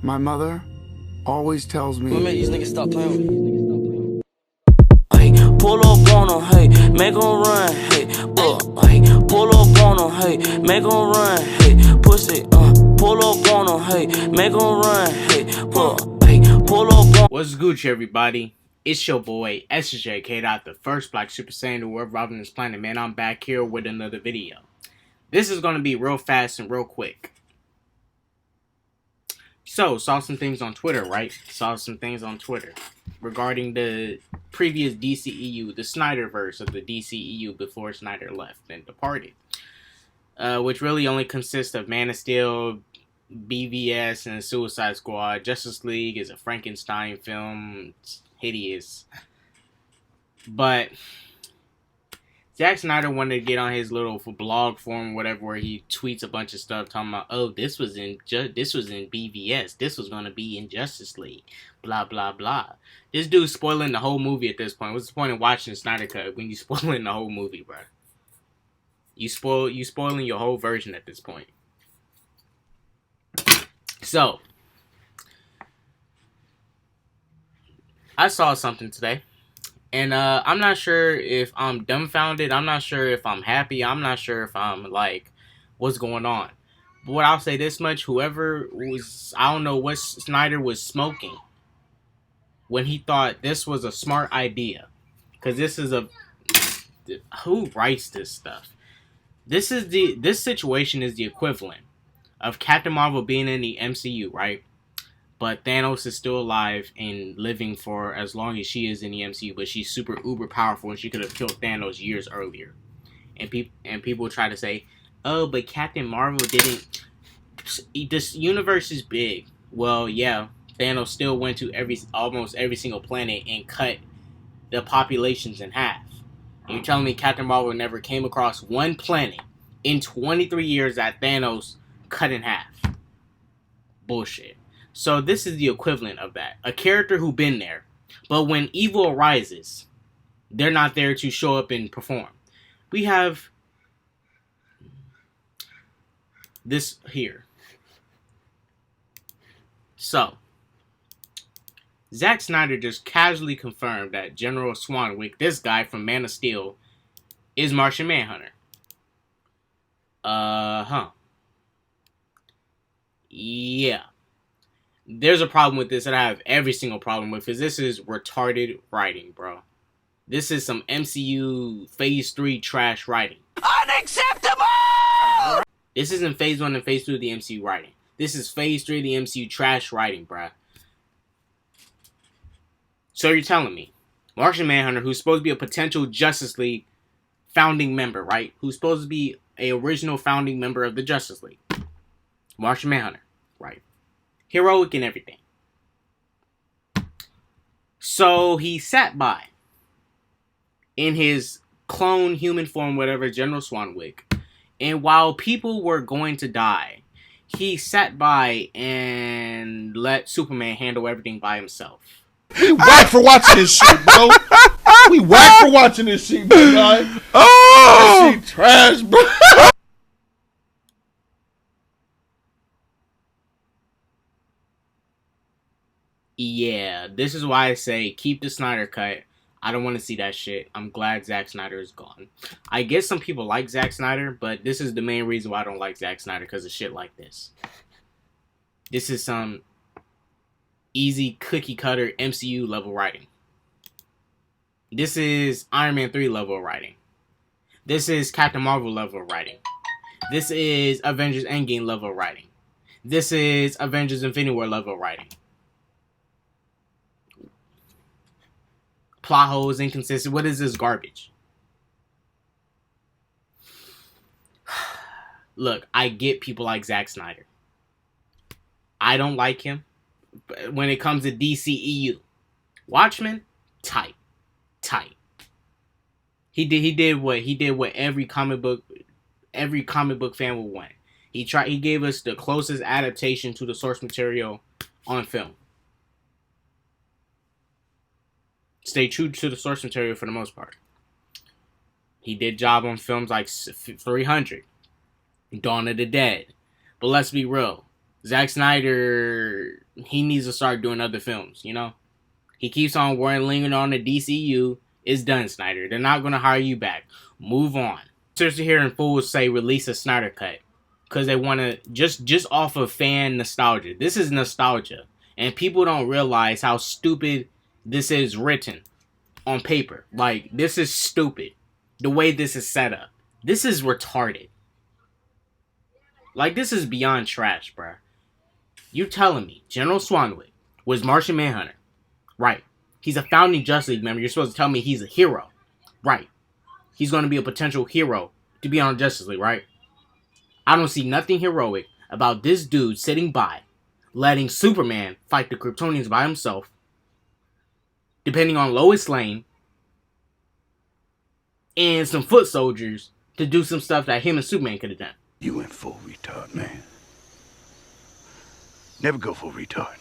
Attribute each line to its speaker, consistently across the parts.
Speaker 1: My mother always tells me.
Speaker 2: What made these niggas stop playing with me? Hey, pull up on them, hey, make them run, hey, hey, pull up on them, hey, make them run, hey, push it, pull up on them, hey, make them run, hey, pull up on.
Speaker 3: What's Gucci, everybody? It's your boy SJK, the first Black Super Saiyan to ever arrive on this planet, man. I'm back here with another video. This is gonna be real fast and real quick. So, saw some things on Twitter, right? Saw some things on Twitter regarding the previous DCEU, the Snyderverse of the DCEU before Snyder left and departed. Which really only consists of Man of Steel, BVS, and Suicide Squad. Justice League is a Frankenstein film. It's hideous. But Zack Snyder wanted to get on his little blog form, whatever, where he tweets a bunch of stuff talking about, oh, this was in BVS, this was gonna be in Justice League, blah blah blah. This dude's spoiling the whole movie at this point. What's the point of watching Snyder Cut when you spoiling the whole movie, bro? You spoiling your whole version at this point. So, I saw something today. And I'm not sure if I'm dumbfounded. I'm not sure if I'm happy. I'm not sure if I'm like, what's going on. But what I'll say this much, whoever was, I don't know what Snyder was smoking when he thought this was a smart idea. Because this is who writes this stuff? This situation is the equivalent of Captain Marvel being in the MCU, right? But Thanos is still alive and living for as long as she is in the MCU. But she's super uber powerful and she could have killed Thanos years earlier. And people try to say, oh, but Captain Marvel didn't. This universe is big. Well, yeah, Thanos still went to almost every single planet and cut the populations in half. And you're telling me Captain Marvel never came across one planet in 23 years that Thanos cut in half? Bullshit. So this is the equivalent of that. A character who been there, but when evil arises, they're not there to show up and perform. We have this here. So, Zack Snyder just casually confirmed that General Swanwick, this guy from Man of Steel, is Martian Manhunter. Yeah. There's a problem with this that I have every single problem with, because this is retarded writing, bro. This is some MCU Phase 3 trash writing.
Speaker 2: Unacceptable!
Speaker 3: This isn't Phase 1 and Phase 2 of the MCU writing. This is Phase 3 of the MCU trash writing, bro. So you're telling me Martian Manhunter, who's supposed to be a potential Justice League founding member, right? Who's supposed to be a original founding member of the Justice League. Martian Manhunter, right? Heroic and everything. So he sat by in his clone human form, whatever, General Swanwick. And while people were going to die, he sat by and let Superman handle everything by himself.
Speaker 4: We whack for watching this shit, bro. We whack for watching this shit, bro. Oh! That shit trash, bro.
Speaker 3: Yeah, this is why I say keep the Snyder Cut. I don't want to see that shit. I'm glad Zack Snyder is gone. I guess some people like Zack Snyder, but this is the main reason why I don't like Zack Snyder, because of shit like this. This is some easy cookie cutter MCU level writing. This is Iron Man 3 level writing. This is Captain Marvel level writing. This is Avengers Endgame level writing. This is Avengers Infinity War level writing. Plot holes, inconsistent. What is this garbage? Look, I get people like Zack Snyder. I don't like him. But when it comes to DCEU, Watchmen, tight. He did what every comic book fan would want. He gave us the closest adaptation to the source material on film. Stay true to the source material for the most part. He did job on films like 300, Dawn of the Dead. But let's be real. Zack Snyder he needs to start doing other films, you know? He keeps on lingering on the DCU. It's done, Snyder. They're not going to hire you back. Move on. Seriously, hearing fools say release a Snyder cut because they want to just off of fan nostalgia. This is nostalgia, and people don't realize how stupid this is written on paper. Like, this is stupid. The way this is set up, this is retarded. Like, this is beyond trash, bruh. You telling me General Swanwick was Martian Manhunter? Right. He's a founding Justice League member. You're supposed to tell me he's a hero. Right. He's going to be a potential hero to be on Justice League, right? I don't see nothing heroic about this dude sitting by, letting Superman fight the Kryptonians by himself, depending on Lois Lane, and some foot soldiers to do some stuff that him and Superman could have done.
Speaker 5: You went full retard, man. Never go full retard.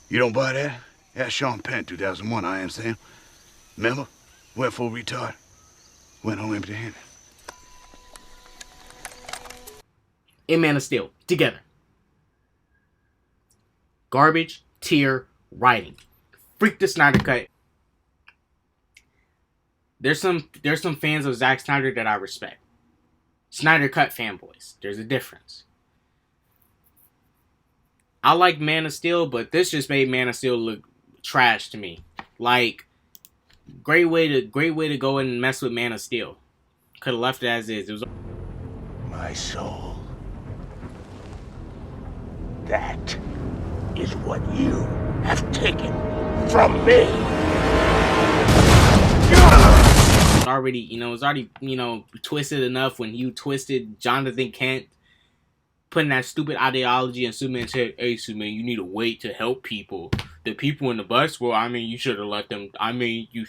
Speaker 5: You don't buy that? Yeah, Sean Penn, 2001, I am Sam. Remember? Went full retard. Went home empty-handed.
Speaker 3: And Man of Steel, together. Garbage, tier, writing. Freak the Snyder Cut. There's some fans of Zack Snyder that I respect. Snyder Cut fanboys. There's a difference. I like Man of Steel, but this just made Man of Steel look trash to me. Like, great way to go and mess with Man of Steel. Could have left it as is. It was
Speaker 5: My soul. That is what you have taken from me.
Speaker 3: already, twisted enough when you twisted Jonathan Kent, putting that stupid ideology, and Superman said, "Hey, Superman, you need to wait to help people. The people in the bus, well, I mean, you should have let them. I mean, you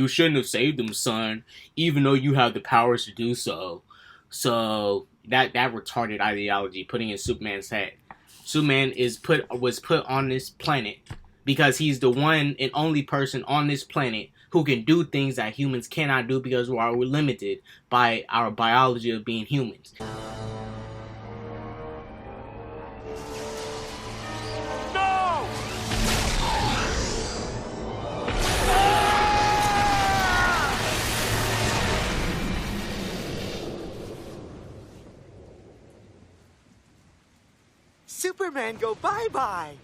Speaker 3: shouldn't have saved them, son, even though you have the powers to do so." So that retarded ideology putting in Superman's head. Superman was put on this planet because he's the one and only person on this planet who can do things that humans cannot do because we're limited by our biology of being humans.
Speaker 5: No!
Speaker 6: Superman, go bye-bye.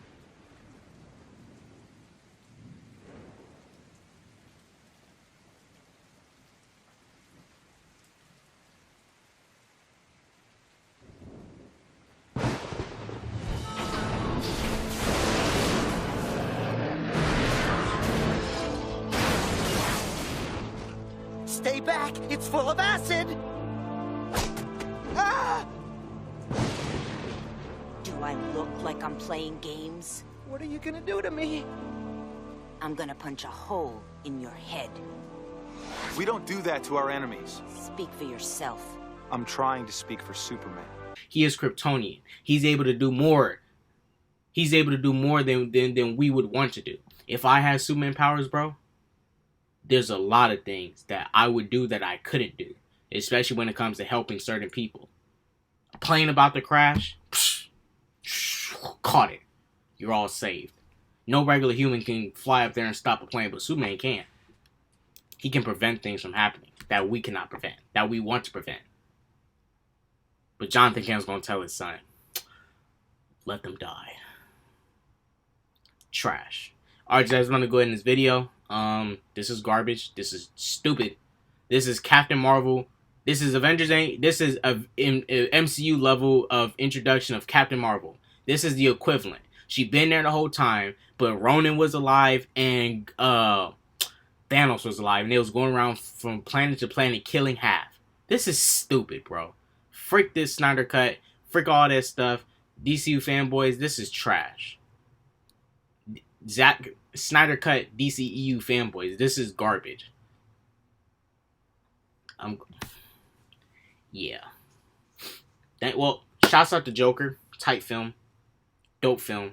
Speaker 6: Stay back! It's full of acid! Ah!
Speaker 7: Do I look like I'm playing games?
Speaker 6: What are you gonna do to me?
Speaker 7: I'm gonna punch a hole in your head.
Speaker 8: We don't do that to our enemies.
Speaker 7: Speak for yourself.
Speaker 8: I'm trying to speak for Superman.
Speaker 3: He is Kryptonian. He's able to do more. He's able to do more than we would want to do. If I had Superman powers, bro, there's a lot of things that I would do that I couldn't do, especially when it comes to helping certain people. A plane about to crash, caught it. You're all saved. No regular human can fly up there and stop a plane, but Superman can. He can prevent things from happening that we cannot prevent, that we want to prevent. But Jonathan Kent's going to tell his son, let them die. Trash. Alright, guys, I'm going to go ahead in this video. This is garbage. This is stupid. This is Captain Marvel. This is Avengers. This is a MCU level of introduction of Captain Marvel. This is the equivalent. She'd been there the whole time, but Ronan was alive and Thanos was alive, and they was going around from planet to planet killing half. This is stupid, bro. Frick this Snyder Cut. Frick all that stuff. DCU fanboys, this is trash. Zack Snyder Cut DCEU fanboys, this is garbage. Yeah. Well, shouts out to Joker. Tight film. Dope film.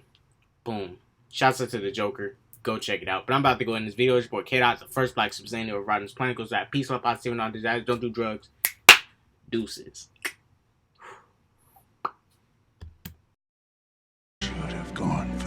Speaker 3: Boom. Shouts out to the Joker. Go check it out. But I'm about to go in this video. It's your boy K-Dot, the first black representative of Rodden's Planet. Goes that peace, love, positivity, non desires. Don't do drugs. Deuces.
Speaker 5: Should have gone.